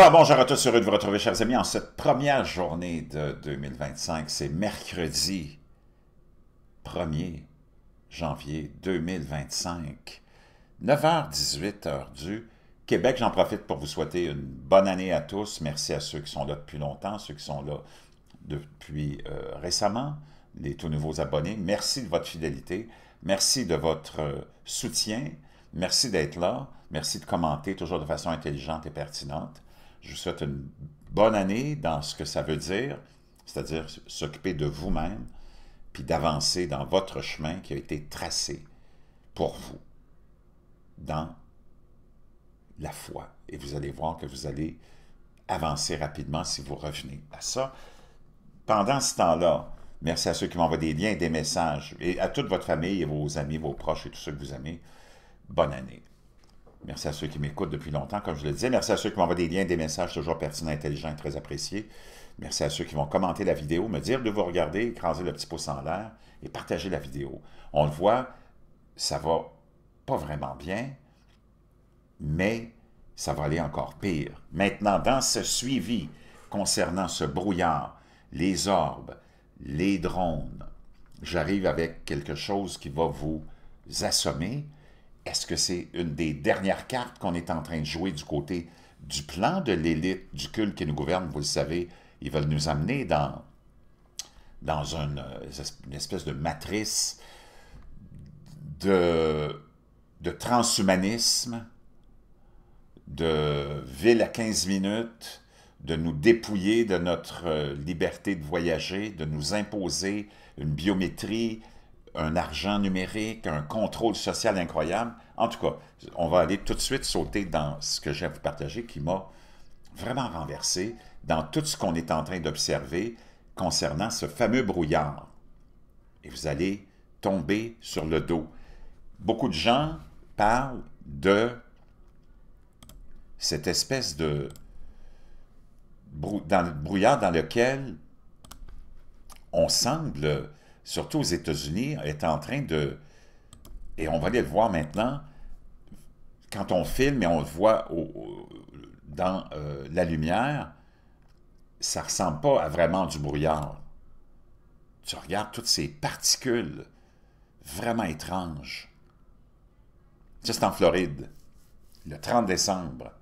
Alors bonjour à tous, heureux de vous retrouver chers amis en cette première journée de 2025. C'est mercredi 1er janvier 2025, 9h18, heure du Québec. J'en profite pour vous souhaiter une bonne année à tous. Merci à ceux qui sont là depuis longtemps, ceux qui sont là depuis récemment, les tout nouveaux abonnés. Merci de votre fidélité, merci de votre soutien, merci d'être là, merci de commenter toujours de façon intelligente et pertinente. Je vous souhaite une bonne année dans ce que ça veut dire, c'est-à-dire s'occuper de vous-même, puis d'avancer dans votre chemin qui a été tracé pour vous, dans la foi. Et vous allez voir que vous allez avancer rapidement si vous revenez à ça. Pendant ce temps-là, merci à ceux qui m'envoient des liens et des messages, et à toute votre famille et vos amis, vos proches et tous ceux que vous aimez, bonne année. Merci à ceux qui m'écoutent depuis longtemps, comme je le disais. Merci à ceux qui m'envoient des liens, des messages toujours pertinents, intelligents et très appréciés. Merci à ceux qui vont commenter la vidéo, me dire de vous regarder, écraser le petit pouce en l'air et partager la vidéo. On le voit, ça va pas vraiment bien, mais ça va aller encore pire. Maintenant, dans ce suivi concernant ce brouillard, les orbes, les drones, j'arrive avec quelque chose qui va vous assommer. Est-ce que c'est une des dernières cartes qu'on est en train de jouer du côté du plan de l'élite, du culte qui nous gouverne? Vous le savez, ils veulent nous amener dans une espèce de matrice de transhumanisme, de ville à 15 minutes, de nous dépouiller de notre liberté de voyager, de nous imposer une biométrie, un argent numérique, un contrôle social incroyable. En tout cas, on va aller tout de suite sauter dans ce que j'ai à vous partager qui m'a vraiment renversé dans tout ce qu'on est en train d'observer concernant ce fameux brouillard. Et vous allez tomber sur le dos. Beaucoup de gens parlent de cette espèce de brouillard dans lequel on semble, surtout aux États-Unis, est en train de... Et on va aller le voir maintenant, quand on filme et on le voit dans la lumière, ça ne ressemble pas à vraiment du brouillard. Tu regardes toutes ces particules vraiment étranges. Ça, c'est en Floride, le 30 décembre,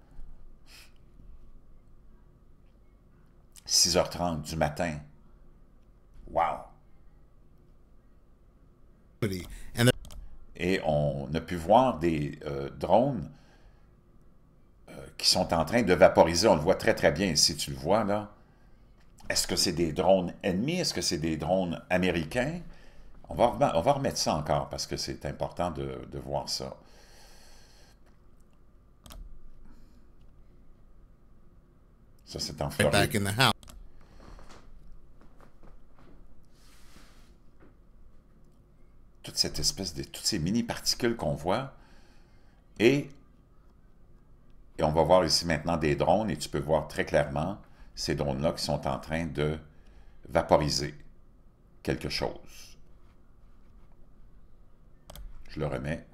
6h30 du matin. Wow! Et on a pu voir des drones qui sont en train de vaporiser. On le voit très très bien ici, tu le vois là. Est-ce que c'est des drones ennemis? Est-ce que c'est des drones américains? On va remettre ça encore parce que c'est important de voir ça. Ça, c'est en Floride. Toute cette espèce de... toutes ces mini-particules qu'on voit. Et on va voir ici maintenant des drones, et tu peux voir très clairement ces drones-là qui sont en train de vaporiser quelque chose. Je le remets.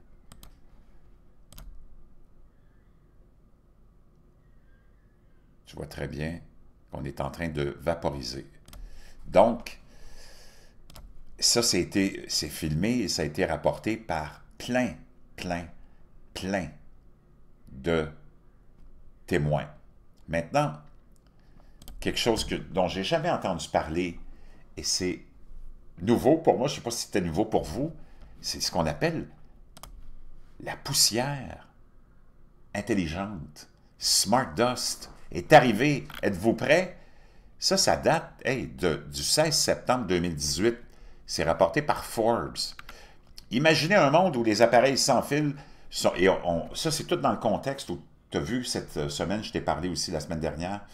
Tu vois très bien qu'on est en train de vaporiser. Donc, ça, c'est filmé et ça a été rapporté par plein de témoins. Maintenant, quelque chose dont j'ai jamais entendu parler, et c'est nouveau pour moi, je ne sais pas si c'était nouveau pour vous, c'est ce qu'on appelle la poussière intelligente. Smart Dust est arrivé. Êtes-vous prêts? Ça date du 16 septembre 2018. C'est rapporté par Forbes. Imaginez un monde où les appareils sans fil sont... Et ça, c'est tout dans le contexte où tu as vu cette semaine, je t'ai parlé aussi la semaine dernière,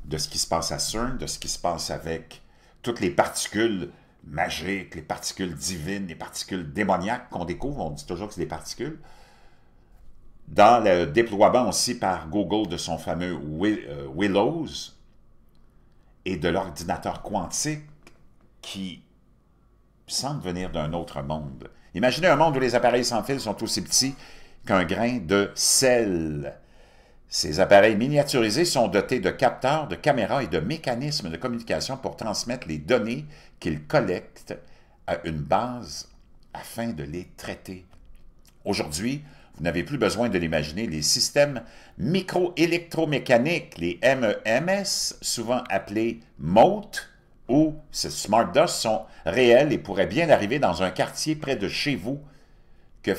de ce qui se passe à CERN, de ce qui se passe avec toutes les particules magiques, les particules divines, les particules démoniaques qu'on découvre. On dit toujours que c'est des particules. Dans le déploiement aussi par Google de son fameux Willows et de l'ordinateur quantique qui semble venir d'un autre monde. Imaginez un monde où les appareils sans fil sont aussi petits qu'un grain de sel. Ces appareils miniaturisés sont dotés de capteurs, de caméras et de mécanismes de communication pour transmettre les données qu'ils collectent à une base afin de les traiter. Aujourd'hui, vous n'avez plus besoin de l'imaginer, les systèmes micro-électromécaniques, les MEMS, souvent appelés MOTE ou Smart Dust, sont réels et pourraient bien arriver dans un quartier près de chez vous. Que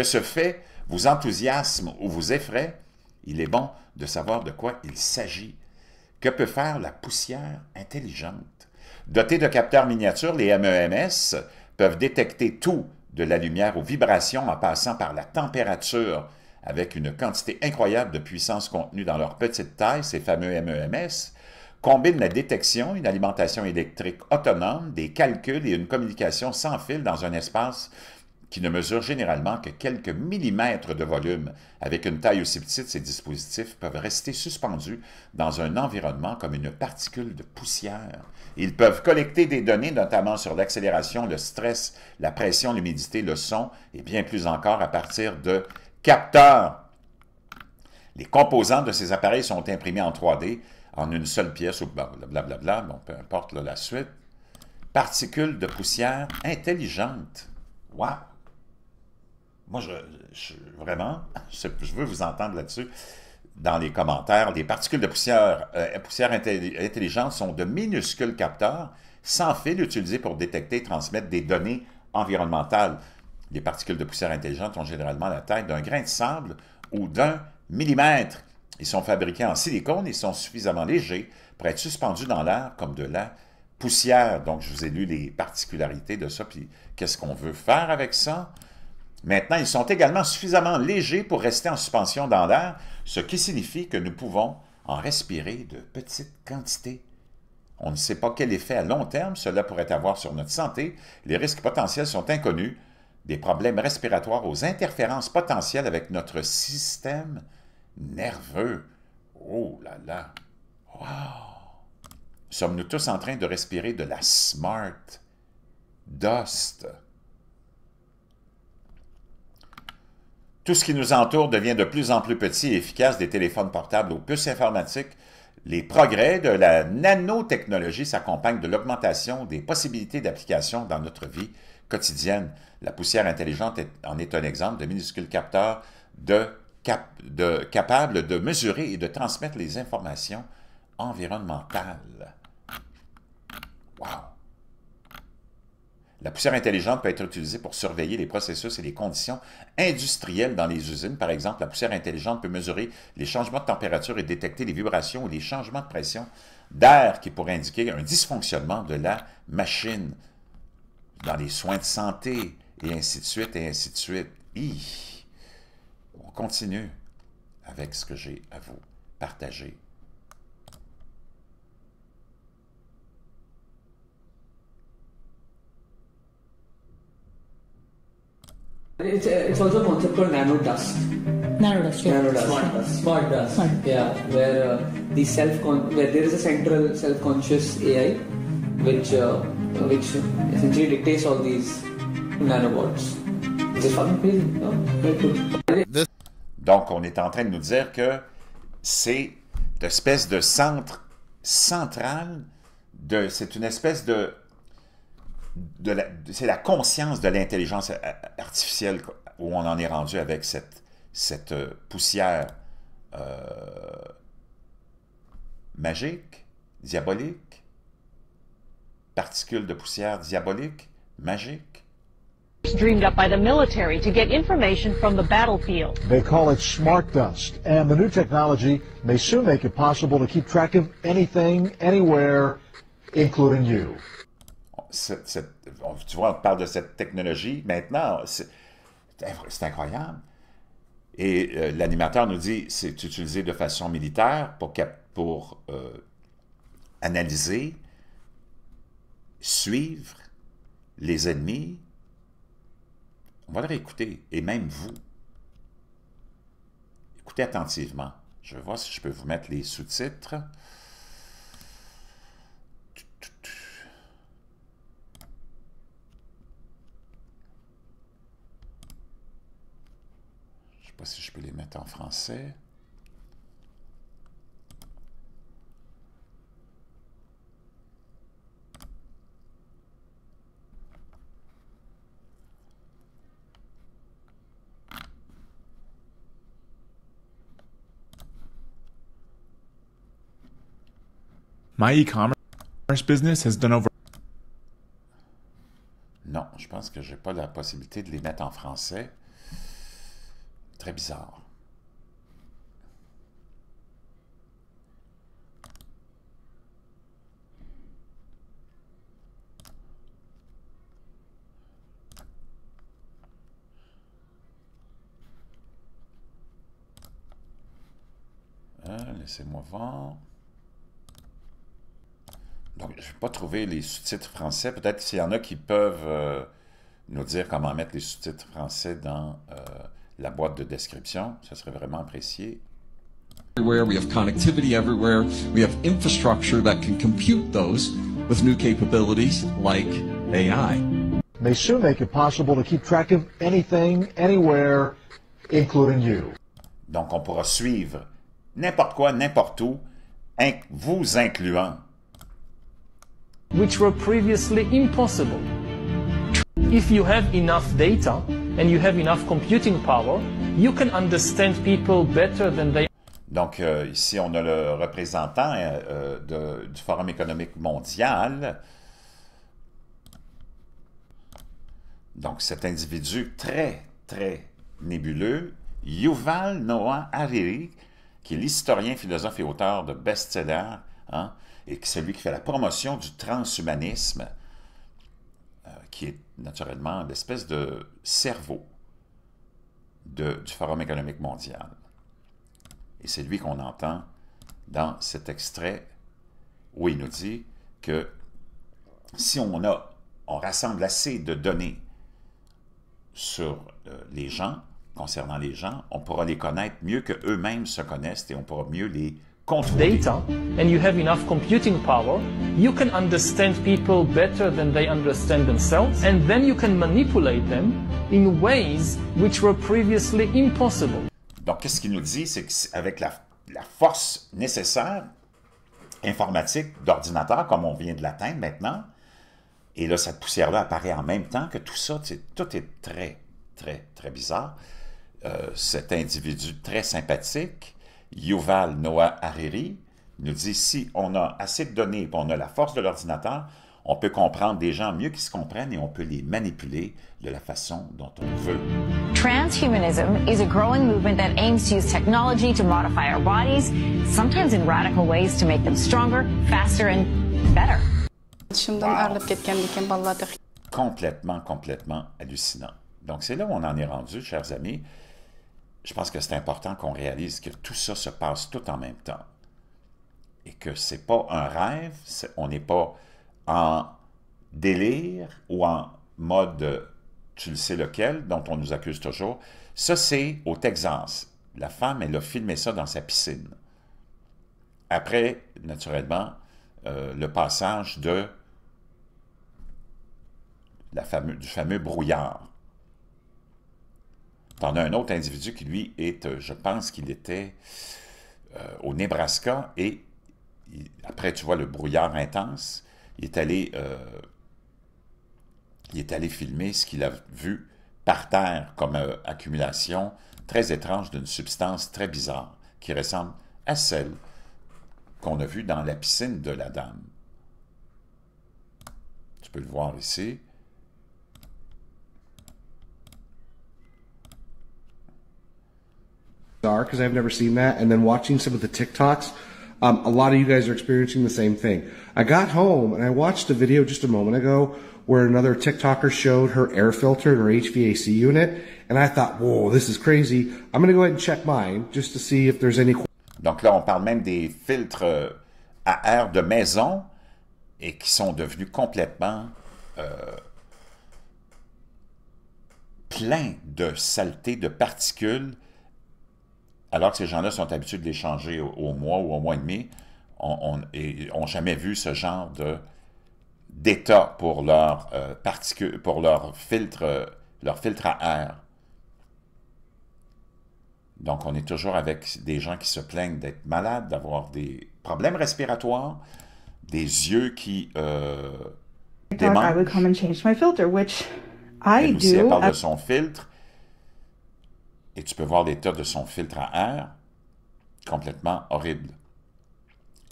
ce fait vous enthousiasme ou vous effraie? Il est bon de savoir de quoi il s'agit. Que peut faire la poussière intelligente? Dotés de capteurs miniatures, les MEMS peuvent détecter tout, de la lumière aux vibrations en passant par la température. Avec une quantité incroyable de puissance contenue dans leur petite taille, ces fameux MEMS combinent la détection, une alimentation électrique autonome, des calculs et une communication sans fil dans un espace qui ne mesure généralement que quelques millimètres de volume. Avec une taille aussi petite, ces dispositifs peuvent rester suspendus dans un environnement comme une particule de poussière. Ils peuvent collecter des données, notamment sur l'accélération, le stress, la pression, l'humidité, le son, et bien plus encore à partir de capteurs. Les composants de ces appareils sont imprimés en 3D, en une seule pièce, ou blablabla, bon, peu importe là, la suite. Particules de poussière intelligentes. Wow! Moi, vraiment, je veux vous entendre là-dessus dans les commentaires. Les particules de poussière intelligentes sont de minuscules capteurs sans fil utilisés pour détecter et transmettre des données environnementales. Les particules de poussière intelligentes ont généralement la taille d'un grain de sable ou d'un millimètre. Ils sont fabriqués en silicone et sont suffisamment légers pour être suspendus dans l'air comme de la poussière. Donc, je vous ai lu les particularités de ça, puis qu'est-ce qu'on veut faire avec ça? Maintenant, ils sont également suffisamment légers pour rester en suspension dans l'air, ce qui signifie que nous pouvons en respirer de petites quantités. On ne sait pas quel effet à long terme cela pourrait avoir sur notre santé. Les risques potentiels sont inconnus, des problèmes respiratoires aux interférences potentielles avec notre système nerveux. Oh là là! Wow! Sommes-nous tous en train de respirer de la Smart Dust? Tout ce qui nous entoure devient de plus en plus petit et efficace, des téléphones portables aux puces informatiques. Les progrès de la nanotechnologie s'accompagnent de l'augmentation des possibilités d'application dans notre vie quotidienne. La poussière intelligente en est un exemple de minuscules capteurs capables de mesurer et de transmettre les informations environnementales. Wow! La poussière intelligente peut être utilisée pour surveiller les processus et les conditions industrielles dans les usines. Par exemple, la poussière intelligente peut mesurer les changements de température et détecter les vibrations ou les changements de pression d'air qui pourraient indiquer un dysfonctionnement de la machine dans les soins de santé, et ainsi de suite, et ainsi de suite. On continue avec ce que j'ai à vous partager. It's also a concept called nanodust. Nanodust, yeah. Nanodust. Smart dust. Yeah, where where there is a central self-conscious AI, which essentially dictates all these nanobots. It's fucking crazy. No? Very cool. Donc, on est en train de nous dire que c'est une espèce de centre central, c'est une espèce de c'est la conscience de l'intelligence artificielle où on en est rendu avec cette poussière magique, diabolique, particules de poussière diabolique, magique. Dreamed up by the military to get information from the battlefield. They call it smart dust, and the new technology may soon make it possible to keep track of anything, anywhere, including you. Tu vois, on parle de cette technologie. Maintenant, c'est incroyable. Et l'animateur nous dit c'est utilisé de façon militaire pour analyser, suivre les ennemis. On va le réécouter, et même vous. Écoutez attentivement. Je vais voir si je peux vous mettre les sous-titres. Je pas si je peux les mettre en français. My e-commerce business has done over. Non, je pense que je n'ai pas la possibilité de les mettre en français. Très bizarre. Laissez-moi voir. Donc, je n'ai pas trouvé les sous-titres français. Peut-être s'il y en a qui peuvent nous dire comment mettre les sous-titres français dans la boîte de description. Ce serait vraiment apprécié. Everywhere, we have connectivity everywhere. We have infrastructure that can compute those with new capabilities like AI. May soon make it possible to keep track of anything, anywhere, including you. Donc, on pourra suivre n'importe quoi, n'importe où, vous incluant. Which were previously impossible. If you have enough data and you have enough computing power, you can understand people better than they. Donc, ici, on a le représentant du Forum économique mondial. Donc, cet individu très, très nébuleux, Yuval Noah Harari, qui est l'historien, philosophe et auteur de best-sellers, hein, et celui qui fait la promotion du transhumanisme, qui est naturellement l'espèce de cerveau du Forum économique mondial. Et c'est lui qu'on entend dans cet extrait où il nous dit que si on rassemble assez de données sur les gens, concernant les gens, on pourra les connaître mieux qu'eux-mêmes se connaissent et on pourra mieux les contrôler. Data and you have enough computing power, you can understand people better than they understand themselves, and then you can manipulate them in ways which were previously impossible. Donc, qu'est-ce qu'il nous dit? C'est qu'avec la force nécessaire informatique d'ordinateur, comme on vient de l'atteindre maintenant, et là, cette poussière-là apparaît en même temps que tout ça, tout est très, très, très bizarre. Cet individu très sympathique, Yuval Noah Harari, nous dit si on a assez de données et on a la force de l'ordinateur, on peut comprendre des gens mieux qu'ils se comprennent et on peut les manipuler de la façon dont on veut. Transhumanism is a growing movement that aims to use technology to modify our bodies, sometimes in radical ways to make them stronger, faster and better. Complètement, complètement hallucinant. Donc c'est là où on en est rendu, chers amis. Je pense que c'est important qu'on réalise que tout ça se passe tout en même temps. Et que ce n'est pas un rêve, on n'est pas en délire ou en mode tu le sais lequel, dont on nous accuse toujours. Ça, c'est au Texas. La femme, elle a filmé ça dans sa piscine. Après, naturellement, le passage du fameux brouillard. T'en as un autre individu qui, lui, je pense qu'il était au Nebraska, et après, tu vois, le brouillard intense, il est allé filmer ce qu'il a vu par terre comme accumulation très étrange d'une substance très bizarre, qui ressemble à celle qu'on a vue dans la piscine de la dame. Tu peux le voir ici. Because I've never seen that, and then watching some of the TikToks, a lot of you guys are experiencing the same thing. I got home and I watched a video just a moment ago where another TikToker showed her air filter in her HVAC unit, and I thought, whoa, this is crazy. I'm going to go ahead and check mine just to see if there's any. Donc là, on parle même des filtres à air de maison et qui sont devenus complètement pleins de saleté, de particules, alors que ces gens-là sont habitués de les changer au mois ou au mois et demi, n'ont jamais vu ce genre d'état pour leur particules, pour leur filtre à air. Donc, on est toujours avec des gens qui se plaignent d'être malades, d'avoir des problèmes respiratoires, des yeux qui démangent. I would come and change my filter, which Elle aussi, elle parle de son filtre. Et tu peux voir l'état de son filtre à air, complètement horrible.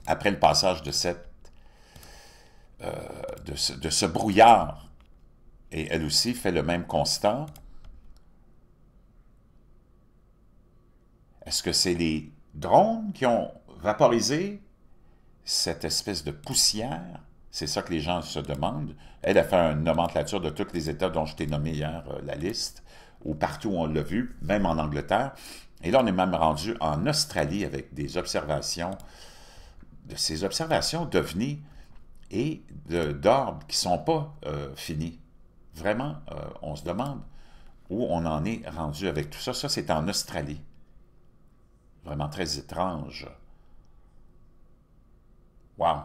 Après le passage de ce brouillard, et elle aussi fait le même constat. Est-ce que c'est les drones qui ont vaporisé cette espèce de poussière? C'est ça que les gens se demandent. Elle a fait une nomenclature de tous les États dont je t'ai nommé hier la liste, ou partout où on l'a vu, même en Angleterre. Et là, on est même rendu en Australie avec des observations, de ces observations d'OVNI et d'orbes qui ne sont pas finis. Vraiment, on se demande où on en est rendu avec tout ça. Ça, c'est en Australie. Vraiment très étrange. Wow!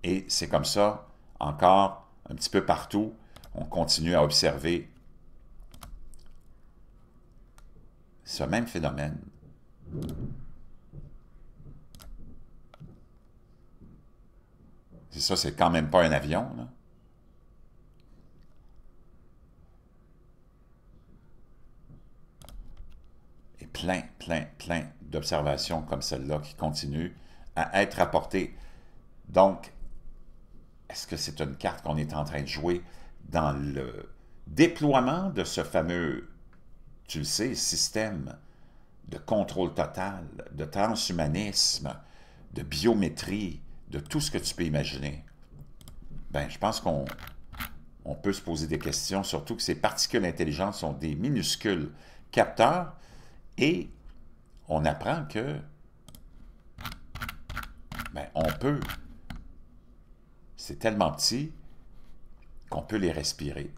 Et c'est comme ça, encore un petit peu partout, on continue à observer ce même phénomène. C'est ça, c'est quand même pas un avion, là. Et plein d'observations comme celle-là qui continuent à être rapportées. Donc, est-ce que c'est une carte qu'on est en train de jouer dans le déploiement de ce fameux, tu le sais, système de contrôle total, de transhumanisme, de biométrie, de tout ce que tu peux imaginer? Ben, je pense qu'on peut se poser des questions, surtout que ces particules intelligentes sont des minuscules capteurs, et on apprend que ben, on peut, c'est tellement petit qu'on peut les respirer.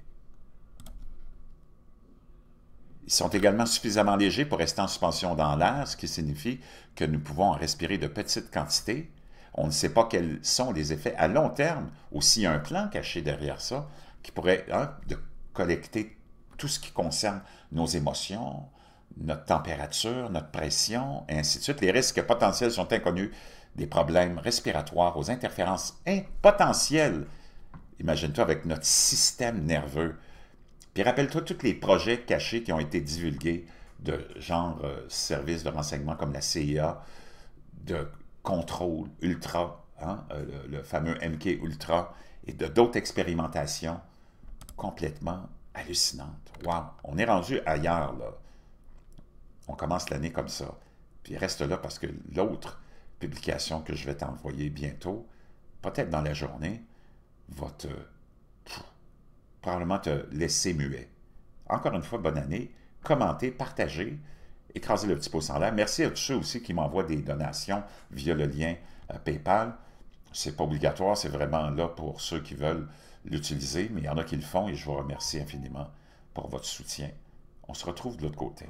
Ils sont également suffisamment légers pour rester en suspension dans l'air, ce qui signifie que nous pouvons en respirer de petites quantités. On ne sait pas quels sont les effets à long terme, ou s'il y a un plan caché derrière ça, qui pourrait de collecter tout ce qui concerne nos émotions, notre température, notre pression, et ainsi de suite. Les risques potentiels sont inconnus, des problèmes respiratoires aux interférences potentielles. Imagine-toi avec notre système nerveux. Puis rappelle-toi tous les projets cachés qui ont été divulgués de genre services de renseignement comme la CIA, de contrôle ultra, hein, le fameux MK Ultra, et d'autres expérimentations complètement hallucinantes. Wow! On est rendu ailleurs, là. On commence l'année comme ça. Puis reste là parce que l'autre publication que je vais t'envoyer bientôt, peut-être dans la journée, va probablement te laisser muet. Encore une fois, bonne année. Commentez, partagez, écrasez le petit pouce en l'air. Merci à tous ceux aussi qui m'envoient des donations via le lien PayPal. C'est pas obligatoire, c'est vraiment là pour ceux qui veulent l'utiliser, mais il y en a qui le font et je vous remercie infiniment pour votre soutien. On se retrouve de l'autre côté.